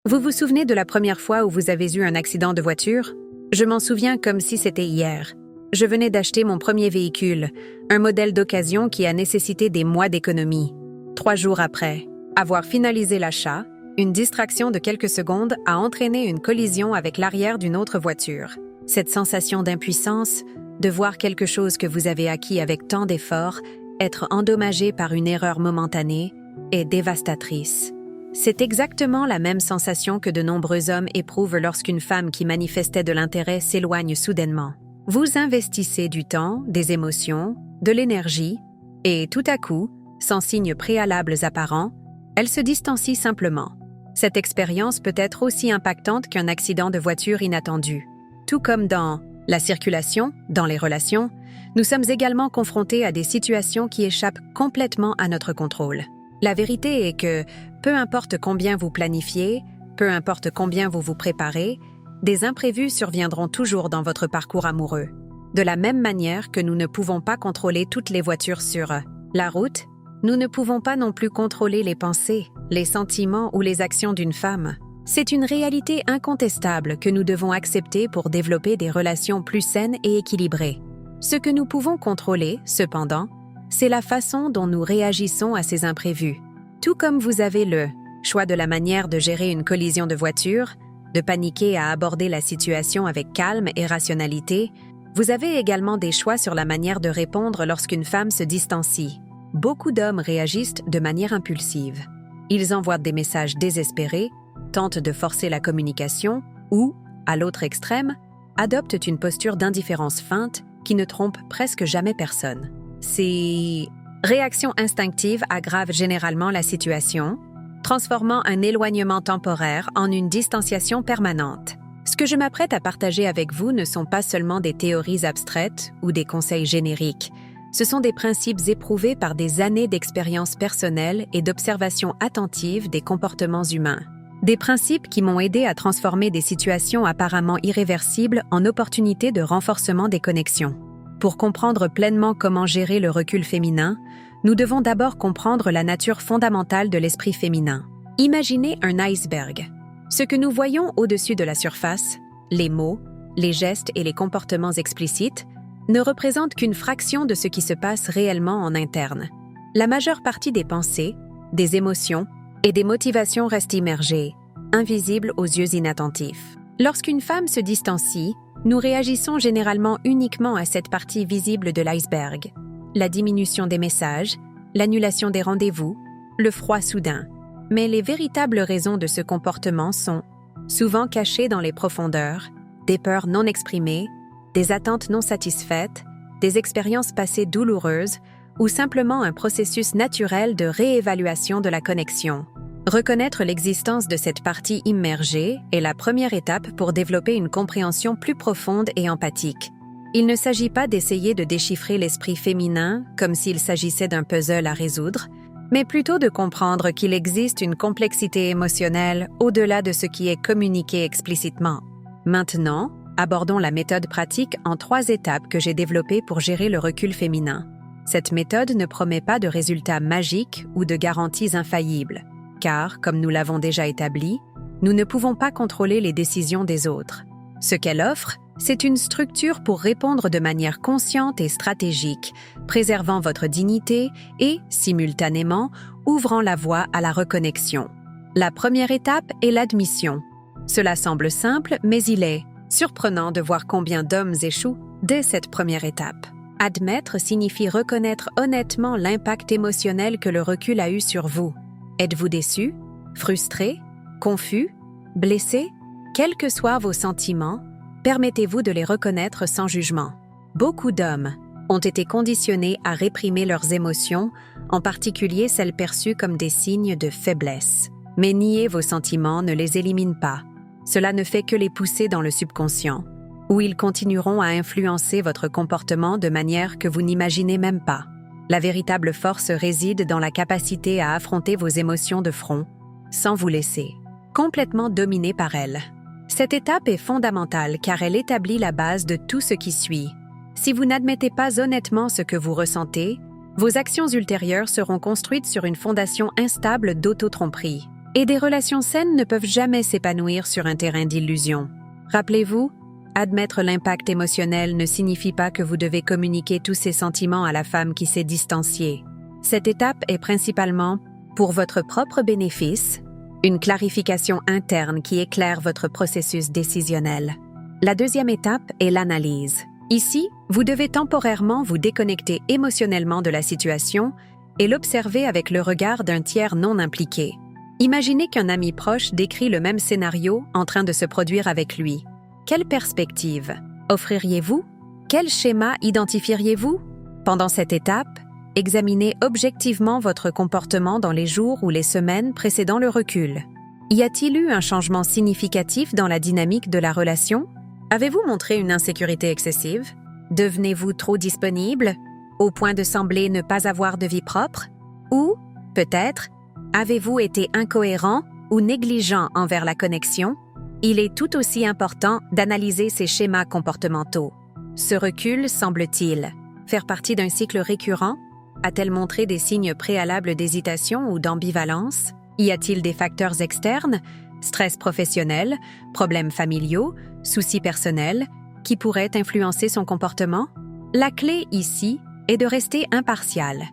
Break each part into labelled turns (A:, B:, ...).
A: Vous vous souvenez de la première fois où vous avez eu un accident de voiture? Je m'en souviens comme si c'était hier. Je venais d'acheter mon premier véhicule, un modèle d'occasion qui a nécessité des mois d'économie. 3 jours après, avoir finalisé l'achat, une distraction de quelques secondes a entraîné une collision avec l'arrière d'une autre voiture. Cette sensation d'impuissance, de voir quelque chose que vous avez acquis avec tant d'efforts, être endommagé par une erreur momentanée, est dévastatrice. C'est exactement la même sensation que de nombreux hommes éprouvent lorsqu'une femme qui manifestait de l'intérêt s'éloigne soudainement. Vous investissez du temps, des émotions, de l'énergie, et tout à coup, sans signes préalables apparents, elle se distancie simplement. Cette expérience peut être aussi impactante qu'un accident de voiture inattendu. Tout comme dans la circulation, dans les relations, nous sommes également confrontés à des situations qui échappent complètement à notre contrôle. La vérité est que, peu importe combien vous planifiez, peu importe combien vous vous préparez, des imprévus surviendront toujours dans votre parcours amoureux. De la même manière que nous ne pouvons pas contrôler toutes les voitures sur la route, nous ne pouvons pas non plus contrôler les pensées, les sentiments ou les actions d'une femme. C'est une réalité incontestable que nous devons accepter pour développer des relations plus saines et équilibrées. Ce que nous pouvons contrôler, cependant, c'est la façon dont nous réagissons à ces imprévus. Tout comme vous avez le choix de la manière de gérer une collision de voiture, de paniquer à aborder la situation avec calme et rationalité, vous avez également des choix sur la manière de répondre lorsqu'une femme se distancie. Beaucoup d'hommes réagissent de manière impulsive. Ils envoient des messages désespérés, tentent de forcer la communication ou, à l'autre extrême, adoptent une posture d'indifférence feinte qui ne trompe presque jamais personne. Ces réactions instinctives aggravent généralement la situation, transformant un éloignement temporaire en une distanciation permanente. Ce que je m'apprête à partager avec vous ne sont pas seulement des théories abstraites ou des conseils génériques. Ce sont des principes éprouvés par des années d'expérience personnelle et d'observation attentive des comportements humains. Des principes qui m'ont aidé à transformer des situations apparemment irréversibles en opportunités de renforcement des connexions. Pour comprendre pleinement comment gérer le recul féminin, nous devons d'abord comprendre la nature fondamentale de l'esprit féminin. Imaginez un iceberg. Ce que nous voyons au-dessus de la surface, les mots, les gestes et les comportements explicites, ne représentent qu'une fraction de ce qui se passe réellement en interne. La majeure partie des pensées, des émotions et des motivations restent immergées, invisibles aux yeux inattentifs. Lorsqu'une femme se distancie, nous réagissons généralement uniquement à cette partie visible de l'iceberg. La diminution des messages, l'annulation des rendez-vous, le froid soudain. Mais les véritables raisons de ce comportement sont souvent cachées dans les profondeurs, des peurs non exprimées, des attentes non satisfaites, des expériences passées douloureuses ou simplement un processus naturel de réévaluation de la connexion. Reconnaître l'existence de cette partie immergée est la première étape pour développer une compréhension plus profonde et empathique. Il ne s'agit pas d'essayer de déchiffrer l'esprit féminin comme s'il s'agissait d'un puzzle à résoudre, mais plutôt de comprendre qu'il existe une complexité émotionnelle au-delà de ce qui est communiqué explicitement. Maintenant, abordons la méthode pratique en 3 étapes que j'ai développées pour gérer le recul féminin. Cette méthode ne promet pas de résultats magiques ou de garanties infaillibles, car, comme nous l'avons déjà établi, nous ne pouvons pas contrôler les décisions des autres. Ce qu'elle offre, c'est une structure pour répondre de manière consciente et stratégique, préservant votre dignité et, simultanément, ouvrant la voie à la reconnexion. La première étape est l'admission. Cela semble simple, mais il est surprenant de voir combien d'hommes échouent dès cette première étape. Admettre signifie reconnaître honnêtement l'impact émotionnel que le recul a eu sur vous. Êtes-vous déçu, frustré, confus, blessé? Quels que soient vos sentiments, permettez-vous de les reconnaître sans jugement. Beaucoup d'hommes ont été conditionnés à réprimer leurs émotions, en particulier celles perçues comme des signes de faiblesse. Mais nier vos sentiments ne les élimine pas. Cela ne fait que les pousser dans le subconscient, où ils continueront à influencer votre comportement de manière que vous n'imaginez même pas. La véritable force réside dans la capacité à affronter vos émotions de front, sans vous laisser complètement dominer par elles. Cette étape est fondamentale car elle établit la base de tout ce qui suit. Si vous n'admettez pas honnêtement ce que vous ressentez, vos actions ultérieures seront construites sur une fondation instable d'autotromperie. Et des relations saines ne peuvent jamais s'épanouir sur un terrain d'illusion. Rappelez-vous, admettre l'impact émotionnel ne signifie pas que vous devez communiquer tous ces sentiments à la femme qui s'est distanciée. Cette étape est principalement, pour votre propre bénéfice, une clarification interne qui éclaire votre processus décisionnel. La deuxième étape est l'analyse. Ici, vous devez temporairement vous déconnecter émotionnellement de la situation et l'observer avec le regard d'un tiers non impliqué. Imaginez qu'un ami proche décrit le même scénario en train de se produire avec lui. Quelle perspective offririez-vous? Quel schéma identifieriez-vous? Pendant cette étape, examinez objectivement votre comportement dans les jours ou les semaines précédant le recul. Y a-t-il eu un changement significatif dans la dynamique de la relation? Avez-vous montré une insécurité excessive? Devenez-vous trop disponible, au point de sembler ne pas avoir de vie propre? Ou, peut-être, avez-vous été incohérent ou négligent envers la connexion? Il est tout aussi important d'analyser ces schémas comportementaux. Ce recul semble-t-il faire partie d'un cycle récurrent? A-t-elle montré des signes préalables d'hésitation ou d'ambivalence? Y a-t-il des facteurs externes, stress professionnel, problèmes familiaux, soucis personnels, qui pourraient influencer son comportement? La clé ici est de rester impartial.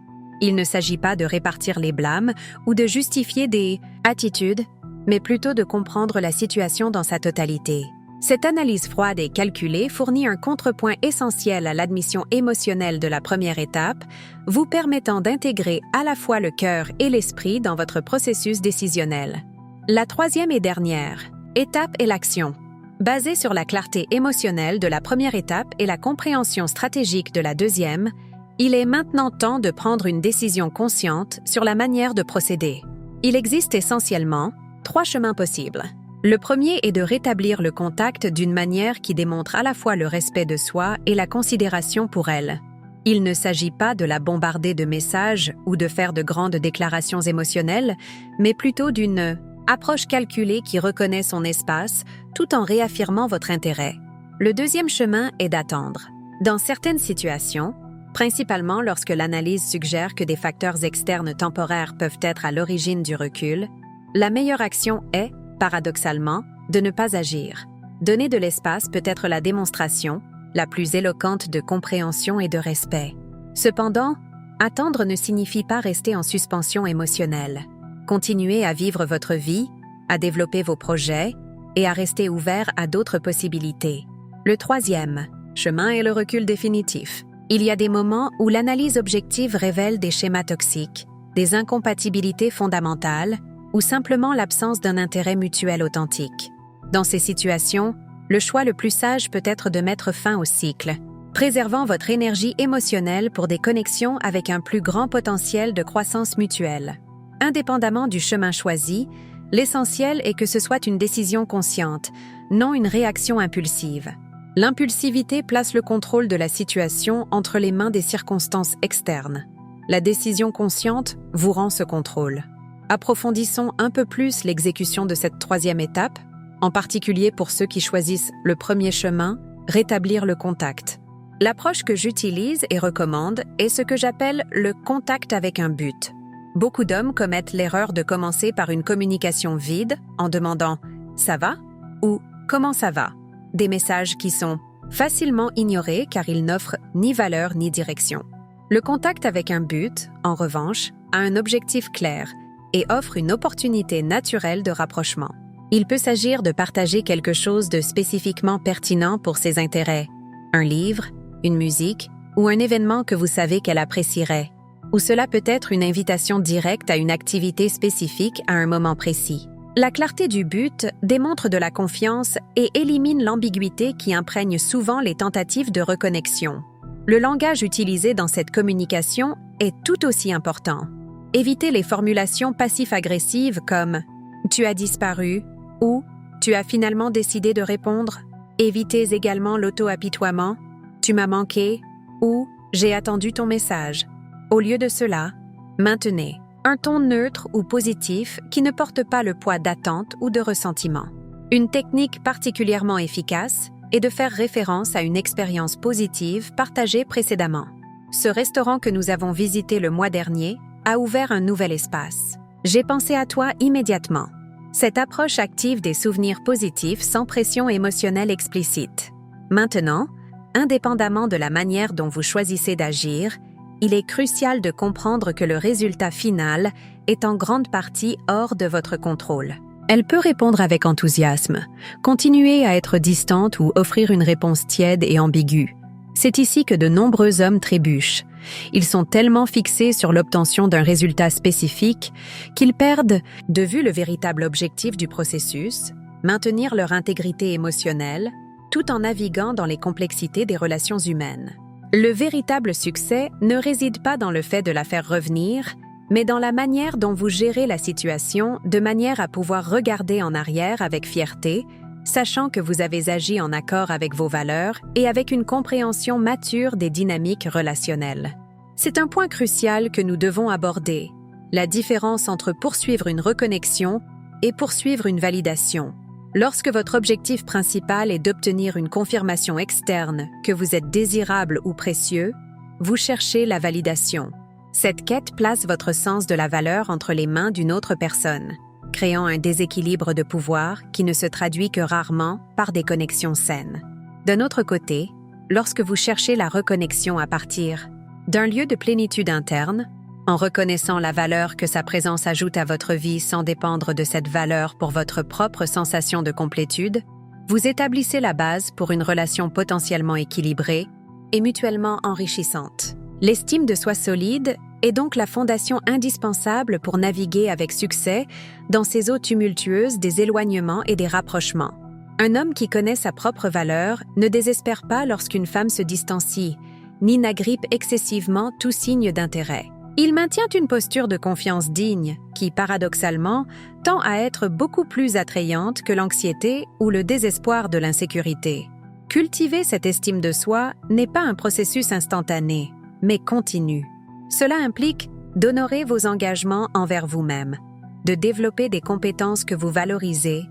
A: Il ne s'agit pas de répartir les blâmes ou de justifier des attitudes, mais plutôt de comprendre la situation dans sa totalité. Cette analyse froide et calculée fournit un contrepoint essentiel à l'admission émotionnelle de la première étape, vous permettant d'intégrer à la fois le cœur et l'esprit dans votre processus décisionnel. La troisième et dernière étape est l'action. Basée sur la clarté émotionnelle de la première étape et la compréhension stratégique de la deuxième, il est maintenant temps de prendre une décision consciente sur la manière de procéder. Il existe essentiellement 3 chemins possibles. Le premier est de rétablir le contact d'une manière qui démontre à la fois le respect de soi et la considération pour elle. Il ne s'agit pas de la bombarder de messages ou de faire de grandes déclarations émotionnelles, mais plutôt d'une approche calculée qui reconnaît son espace tout en réaffirmant votre intérêt. Le deuxième chemin est d'attendre. Dans certaines situations, principalement lorsque l'analyse suggère que des facteurs externes temporaires peuvent être à l'origine du recul, la meilleure action est, paradoxalement, de ne pas agir. Donner de l'espace peut être la démonstration la plus éloquente de compréhension et de respect. Cependant, attendre ne signifie pas rester en suspension émotionnelle. Continuez à vivre votre vie, à développer vos projets et à rester ouvert à d'autres possibilités. Le troisième chemin est le recul définitif. Il y a des moments où l'analyse objective révèle des schémas toxiques, des incompatibilités fondamentales ou simplement l'absence d'un intérêt mutuel authentique. Dans ces situations, le choix le plus sage peut être de mettre fin au cycle, préservant votre énergie émotionnelle pour des connexions avec un plus grand potentiel de croissance mutuelle. Indépendamment du chemin choisi, l'essentiel est que ce soit une décision consciente, non une réaction impulsive. L'impulsivité place le contrôle de la situation entre les mains des circonstances externes. La décision consciente vous rend ce contrôle. Approfondissons un peu plus l'exécution de cette troisième étape, en particulier pour ceux qui choisissent le premier chemin, rétablir le contact. L'approche que j'utilise et recommande est ce que j'appelle le contact avec un but. Beaucoup d'hommes commettent l'erreur de commencer par une communication vide en demandant « ça va ?» ou « comment ça va ?» des messages qui sont facilement ignorés car ils n'offrent ni valeur ni direction. Le contact avec un but, en revanche, a un objectif clair et offre une opportunité naturelle de rapprochement. Il peut s'agir de partager quelque chose de spécifiquement pertinent pour ses intérêts, un livre, une musique ou un événement que vous savez qu'elle apprécierait, ou cela peut être une invitation directe à une activité spécifique à un moment précis. La clarté du but démontre de la confiance et élimine l'ambiguïté qui imprègne souvent les tentatives de reconnexion. Le langage utilisé dans cette communication est tout aussi important. Évitez les formulations passif-agressives comme « tu as disparu » ou « tu as finalement décidé de répondre ». Évitez également l'auto-apitoiement « tu m'as manqué » ou « j'ai attendu ton message ». Au lieu de cela, maintenez un ton neutre ou positif qui ne porte pas le poids d'attente ou de ressentiment. Une technique particulièrement efficace est de faire référence à une expérience positive partagée précédemment. Ce restaurant que nous avons visité le mois dernier a ouvert un nouvel espace. J'ai pensé à toi immédiatement. Cette approche active des souvenirs positifs sans pression émotionnelle explicite. Maintenant, indépendamment de la manière dont vous choisissez d'agir, il est crucial de comprendre que le résultat final est en grande partie hors de votre contrôle. Elle peut répondre avec enthousiasme, continuer à être distante ou offrir une réponse tiède et ambiguë. C'est ici que de nombreux hommes trébuchent. Ils sont tellement fixés sur l'obtention d'un résultat spécifique qu'ils perdent de vue le véritable objectif du processus, maintenir leur intégrité émotionnelle, tout en naviguant dans les complexités des relations humaines. Le véritable succès ne réside pas dans le fait de la faire revenir, mais dans la manière dont vous gérez la situation de manière à pouvoir regarder en arrière avec fierté, sachant que vous avez agi en accord avec vos valeurs et avec une compréhension mature des dynamiques relationnelles. C'est un point crucial que nous devons aborder, la différence entre poursuivre une reconnexion et poursuivre une validation. Lorsque votre objectif principal est d'obtenir une confirmation externe que vous êtes désirable ou précieux, vous cherchez la validation. Cette quête place votre sens de la valeur entre les mains d'une autre personne, créant un déséquilibre de pouvoir qui ne se traduit que rarement par des connexions saines. D'un autre côté, lorsque vous cherchez la reconnexion à partir d'un lieu de plénitude interne, en reconnaissant la valeur que sa présence ajoute à votre vie sans dépendre de cette valeur pour votre propre sensation de complétude, vous établissez la base pour une relation potentiellement équilibrée et mutuellement enrichissante. L'estime de soi solide est donc la fondation indispensable pour naviguer avec succès dans ces eaux tumultueuses des éloignements et des rapprochements. Un homme qui connaît sa propre valeur ne désespère pas lorsqu'une femme se distancie, ni n'agrippe excessivement tout signe d'intérêt. Il maintient une posture de confiance digne qui, paradoxalement, tend à être beaucoup plus attrayante que l'anxiété ou le désespoir de l'insécurité. Cultiver cette estime de soi n'est pas un processus instantané, mais continu. Cela implique d'honorer vos engagements envers vous-même, de développer des compétences que vous valorisez,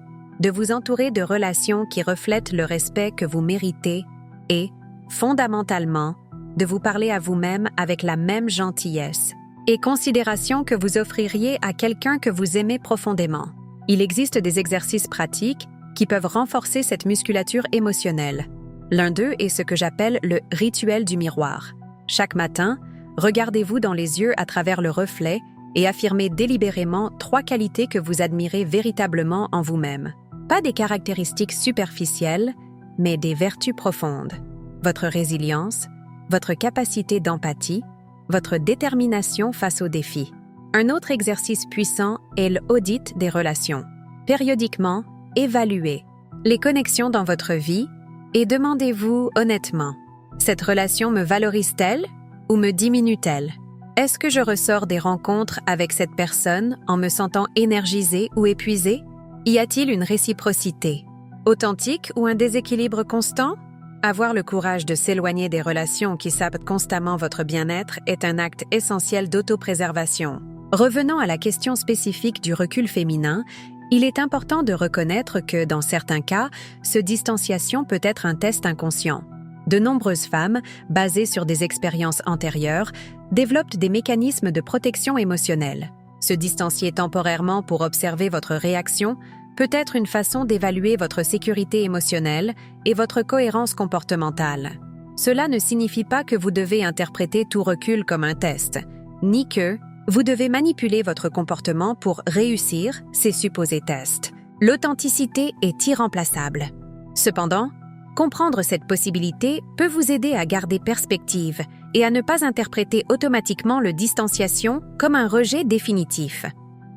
A: de vous entourer de relations qui reflètent le respect que vous méritez et, fondamentalement, de vous parler à vous-même avec la même gentillesse et considération que vous offririez à quelqu'un que vous aimez profondément. Il existe des exercices pratiques qui peuvent renforcer cette musculature émotionnelle. L'un d'eux est ce que j'appelle le rituel du miroir. Chaque matin, regardez-vous dans les yeux à travers le reflet et affirmez délibérément 3 qualités que vous admirez véritablement en vous-même. Pas des caractéristiques superficielles, mais des vertus profondes. Votre résilience, votre capacité d'empathie, votre détermination face aux défis. Un autre exercice puissant est l'audit des relations. Périodiquement, évaluez les connexions dans votre vie et demandez-vous honnêtement, cette relation me valorise-t-elle ou me diminue-t-elle? Est-ce que je ressors des rencontres avec cette personne en me sentant énergisée ou épuisée? Y a-t-il une réciprocité authentique ou un déséquilibre constant? Avoir le courage de s'éloigner des relations qui sapent constamment votre bien-être est un acte essentiel d'autopréservation. Revenant à la question spécifique du recul féminin, il est important de reconnaître que, dans certains cas, ce distanciation peut être un test inconscient. De nombreuses femmes, basées sur des expériences antérieures, développent des mécanismes de protection émotionnelle. Se distancier temporairement pour observer votre réaction peut être une façon d'évaluer votre sécurité émotionnelle et votre cohérence comportementale. Cela ne signifie pas que vous devez interpréter tout recul comme un test, ni que vous devez manipuler votre comportement pour réussir ces supposés tests. L'authenticité est irremplaçable. Cependant, comprendre cette possibilité peut vous aider à garder perspective et à ne pas interpréter automatiquement le distanciation comme un rejet définitif.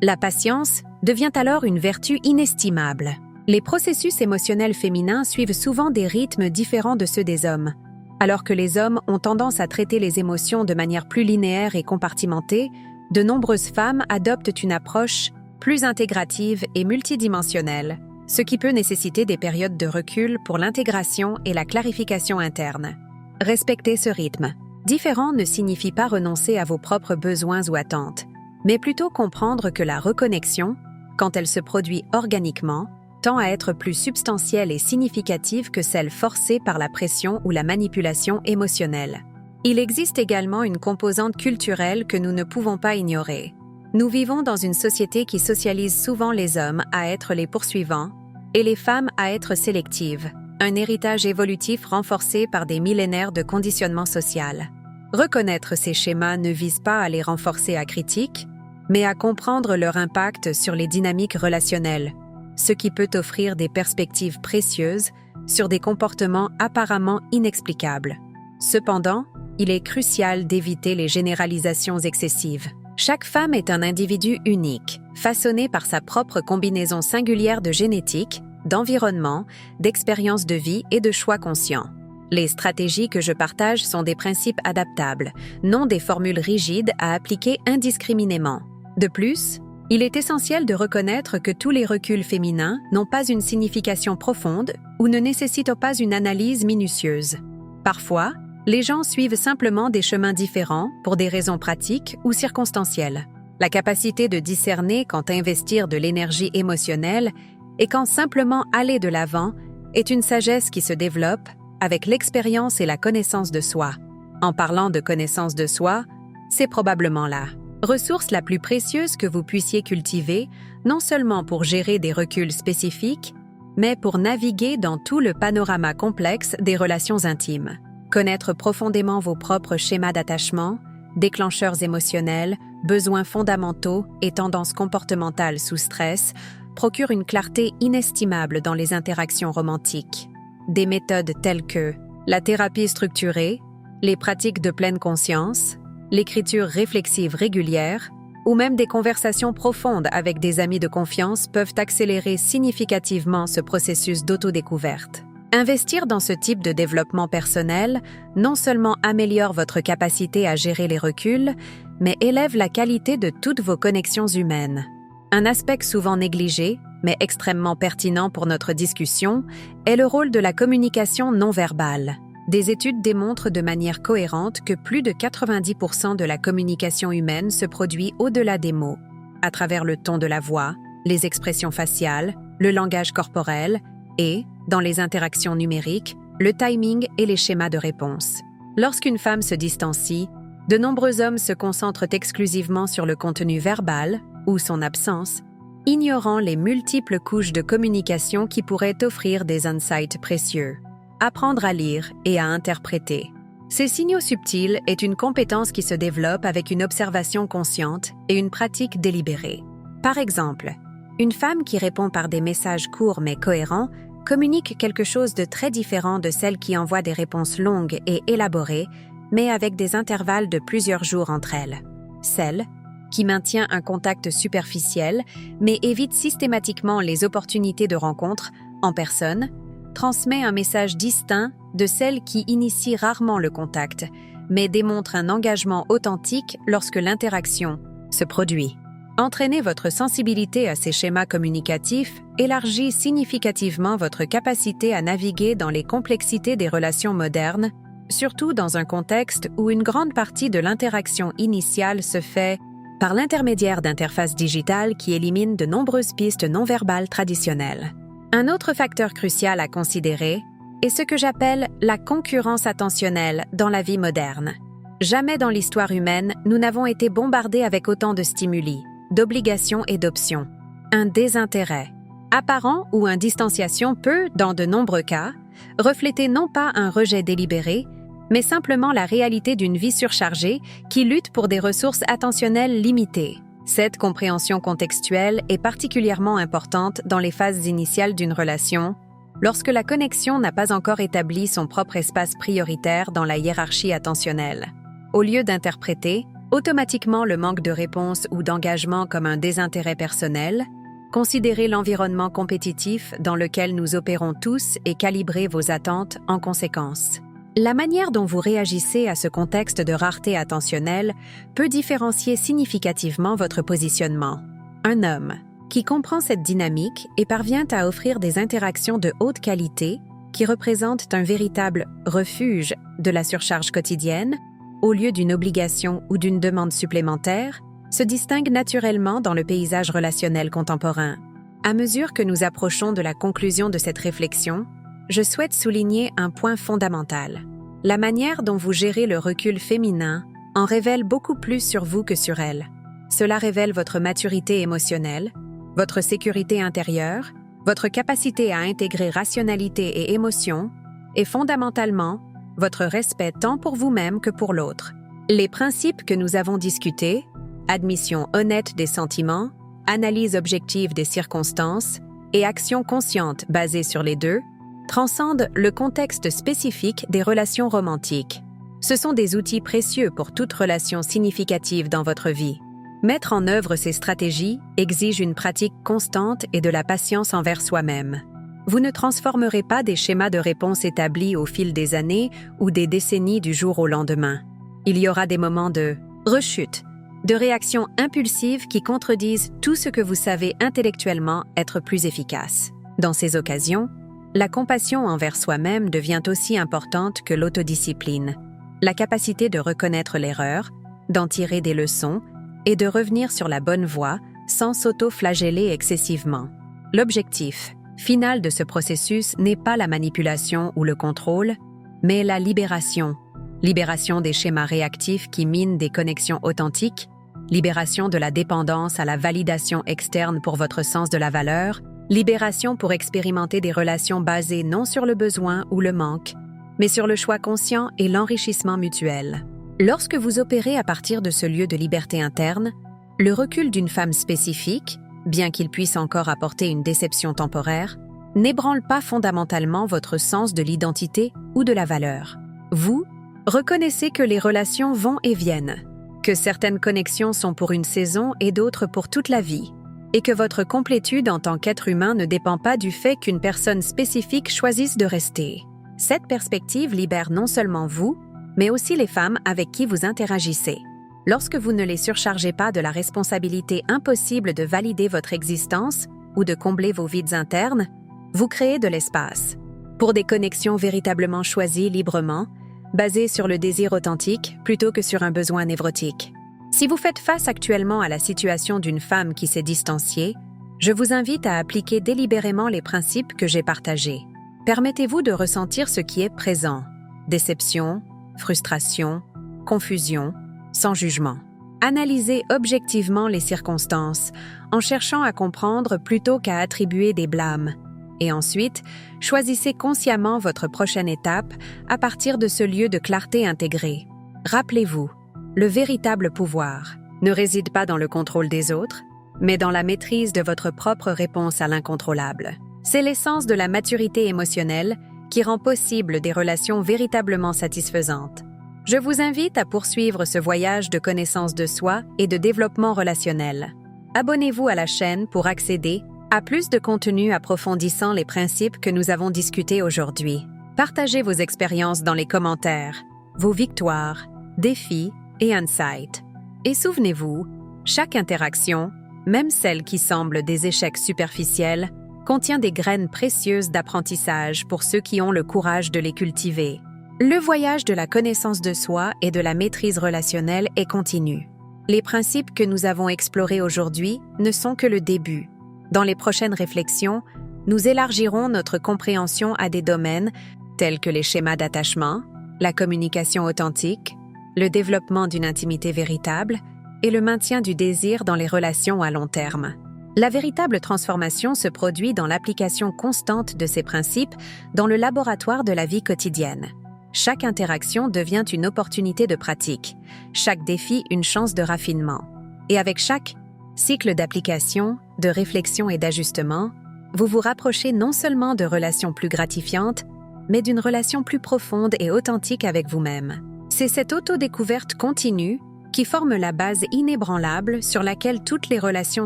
A: La patience devient alors une vertu inestimable. Les processus émotionnels féminins suivent souvent des rythmes différents de ceux des hommes. Alors que les hommes ont tendance à traiter les émotions de manière plus linéaire et compartimentée, de nombreuses femmes adoptent une approche plus intégrative et multidimensionnelle, ce qui peut nécessiter des périodes de recul pour l'intégration et la clarification interne. Respecter ce rythme. Différent ne signifie pas renoncer à vos propres besoins ou attentes, mais plutôt comprendre que la reconnexion, quand elle se produit organiquement, tend à être plus substantielle et significative que celle forcée par la pression ou la manipulation émotionnelle. Il existe également une composante culturelle que nous ne pouvons pas ignorer. Nous vivons dans une société qui socialise souvent les hommes à être les poursuivants et les femmes à être sélectives, un héritage évolutif renforcé par des millénaires de conditionnement social. Reconnaître ces schémas ne vise pas à les renforcer à critique, mais à comprendre leur impact sur les dynamiques relationnelles, ce qui peut offrir des perspectives précieuses sur des comportements apparemment inexplicables. Cependant, il est crucial d'éviter les généralisations excessives. Chaque femme est un individu unique, façonné par sa propre combinaison singulière de génétique, d'environnement, d'expériences de vie et de choix conscients. Les stratégies que je partage sont des principes adaptables, non des formules rigides à appliquer indiscriminément. De plus, il est essentiel de reconnaître que tous les reculs féminins n'ont pas une signification profonde ou ne nécessitent pas une analyse minutieuse. Parfois, les gens suivent simplement des chemins différents pour des raisons pratiques ou circonstancielles. La capacité de discerner quand investir de l'énergie émotionnelle et quand simplement aller de l'avant est une sagesse qui se développe avec l'expérience et la connaissance de soi. En parlant de connaissance de soi, c'est probablement la ressource la plus précieuse que vous puissiez cultiver, non seulement pour gérer des reculs spécifiques, mais pour naviguer dans tout le panorama complexe des relations intimes. Connaître profondément vos propres schémas d'attachement, déclencheurs émotionnels, besoins fondamentaux et tendances comportementales sous stress procure une clarté inestimable dans les interactions romantiques. Des méthodes telles que la thérapie structurée, les pratiques de pleine conscience, l'écriture réflexive régulière ou même des conversations profondes avec des amis de confiance peuvent accélérer significativement ce processus d'autodécouverte. Investir dans ce type de développement personnel non seulement améliore votre capacité à gérer les reculs, mais élève la qualité de toutes vos connexions humaines. Un aspect souvent négligé, mais extrêmement pertinent pour notre discussion, est le rôle de la communication non verbale. Des études démontrent de manière cohérente que plus de 90% de la communication humaine se produit au-delà des mots, à travers le ton de la voix, les expressions faciales, le langage corporel et, dans les interactions numériques, le timing et les schémas de réponse. Lorsqu'une femme se distancie, de nombreux hommes se concentrent exclusivement sur le contenu verbal ou son absence, ignorant les multiples couches de communication qui pourraient offrir des insights précieux. Apprendre à lire et à interpréter. Ces signaux subtils est une compétence qui se développe avec une observation consciente et une pratique délibérée. Par exemple, une femme qui répond par des messages courts mais cohérents communique quelque chose de très différent de celle qui envoie des réponses longues et élaborées, mais avec des intervalles de plusieurs jours entre elles. Celle qui maintient un contact superficiel, mais évite systématiquement les opportunités de rencontre en personne, transmet un message distinct de celle qui initie rarement le contact, mais démontre un engagement authentique lorsque l'interaction se produit. Entraîner votre sensibilité à ces schémas communicatifs élargit significativement votre capacité à naviguer dans les complexités des relations modernes, surtout dans un contexte où une grande partie de l'interaction initiale se fait par l'intermédiaire d'interfaces digitales qui éliminent de nombreuses pistes non-verbales traditionnelles. Un autre facteur crucial à considérer est ce que j'appelle la concurrence attentionnelle dans la vie moderne. Jamais dans l'histoire humaine, nous n'avons été bombardés avec autant de stimuli, d'obligations et d'options. Un désintérêt, apparent ou une distanciation peut, dans de nombreux cas, refléter non pas un rejet délibéré, mais simplement la réalité d'une vie surchargée qui lutte pour des ressources attentionnelles limitées. Cette compréhension contextuelle est particulièrement importante dans les phases initiales d'une relation, lorsque la connexion n'a pas encore établi son propre espace prioritaire dans la hiérarchie attentionnelle. Au lieu d'interpréter automatiquement le manque de réponse ou d'engagement comme un désintérêt personnel, considérez l'environnement compétitif dans lequel nous opérons tous et calibrez vos attentes en conséquence. La manière dont vous réagissez à ce contexte de rareté attentionnelle peut différencier significativement votre positionnement. Un homme qui comprend cette dynamique et parvient à offrir des interactions de haute qualité qui représentent un véritable refuge de la surcharge quotidienne, au lieu d'une obligation ou d'une demande supplémentaire, se distingue naturellement dans le paysage relationnel contemporain. À mesure que nous approchons de la conclusion de cette réflexion, je souhaite souligner un point fondamental. La manière dont vous gérez le recul féminin en révèle beaucoup plus sur vous que sur elle. Cela révèle votre maturité émotionnelle, votre sécurité intérieure, votre capacité à intégrer rationalité et émotion, et fondamentalement, votre respect tant pour vous-même que pour l'autre. Les principes que nous avons discutés, admission honnête des sentiments, analyse objective des circonstances et action consciente basée sur les deux, transcendent le contexte spécifique des relations romantiques. Ce sont des outils précieux pour toute relation significative dans votre vie. Mettre en œuvre ces stratégies exige une pratique constante et de la patience envers soi-même. Vous ne transformerez pas des schémas de réponse établis au fil des années ou des décennies du jour au lendemain. Il y aura des moments de rechute, de réactions impulsives qui contredisent tout ce que vous savez intellectuellement être plus efficace. Dans ces occasions, la compassion envers soi-même devient aussi importante que l'autodiscipline. La capacité de reconnaître l'erreur, d'en tirer des leçons et de revenir sur la bonne voie sans s'auto-flageller excessivement. L'objectif final de ce processus n'est pas la manipulation ou le contrôle, mais la libération. Libération des schémas réactifs qui minent des connexions authentiques, libération de la dépendance à la validation externe pour votre sens de la valeur, libération pour expérimenter des relations basées non sur le besoin ou le manque, mais sur le choix conscient et l'enrichissement mutuel. Lorsque vous opérez à partir de ce lieu de liberté interne, le recul d'une femme spécifique, bien qu'il puisse encore apporter une déception temporaire, n'ébranle pas fondamentalement votre sens de l'identité ou de la valeur. Vous reconnaissez que les relations vont et viennent, que certaines connexions sont pour une saison et d'autres pour toute la vie, et que votre complétude en tant qu'être humain ne dépend pas du fait qu'une personne spécifique choisisse de rester. Cette perspective libère non seulement vous, mais aussi les femmes avec qui vous interagissez. Lorsque vous ne les surchargez pas de la responsabilité impossible de valider votre existence ou de combler vos vides internes, vous créez de l'espace pour des connexions véritablement choisies librement, basées sur le désir authentique plutôt que sur un besoin névrotique. Si vous faites face actuellement à la situation d'une femme qui s'est distanciée, je vous invite à appliquer délibérément les principes que j'ai partagés. Permettez-vous de ressentir ce qui est présent: déception, frustration, confusion, sans jugement. Analysez objectivement les circonstances, en cherchant à comprendre plutôt qu'à attribuer des blâmes. Et ensuite, choisissez consciemment votre prochaine étape à partir de ce lieu de clarté intégrée. Rappelez-vous, le véritable pouvoir ne réside pas dans le contrôle des autres, mais dans la maîtrise de votre propre réponse à l'incontrôlable. C'est l'essence de la maturité émotionnelle qui rend possible des relations véritablement satisfaisantes. Je vous invite à poursuivre ce voyage de connaissance de soi et de développement relationnel. Abonnez-vous à la chaîne pour accéder à plus de contenu approfondissant les principes que nous avons discutés aujourd'hui. Partagez vos expériences dans les commentaires, vos victoires, défis et insights. Et souvenez-vous, chaque interaction, même celle qui semble des échecs superficiels, contient des graines précieuses d'apprentissage pour ceux qui ont le courage de les cultiver. Le voyage de la connaissance de soi et de la maîtrise relationnelle est continu. Les principes que nous avons explorés aujourd'hui ne sont que le début. Dans les prochaines réflexions, nous élargirons notre compréhension à des domaines tels que les schémas d'attachement, la communication authentique, le développement d'une intimité véritable et le maintien du désir dans les relations à long terme. La véritable transformation se produit dans l'application constante de ces principes dans le laboratoire de la vie quotidienne. Chaque interaction devient une opportunité de pratique, chaque défi une chance de raffinement. Et avec chaque cycle d'application, de réflexion et d'ajustement, vous vous rapprochez non seulement de relations plus gratifiantes, mais d'une relation plus profonde et authentique avec vous-même. C'est cette autodécouverte continue qui forme la base inébranlable sur laquelle toutes les relations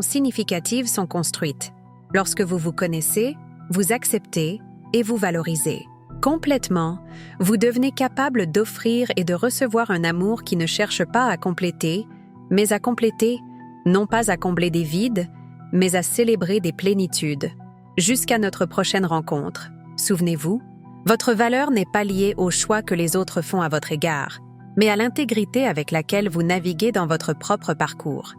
A: significatives sont construites. Lorsque vous vous connaissez, vous acceptez et vous valorisez. Complètement, vous devenez capable d'offrir et de recevoir un amour qui ne cherche pas à compléter, mais à compléter, non pas à combler des vides, mais à célébrer des plénitudes. Jusqu'à notre prochaine rencontre, souvenez-vous, votre valeur n'est pas liée au choix que les autres font à votre égard, mais à l'intégrité avec laquelle vous naviguez dans votre propre parcours.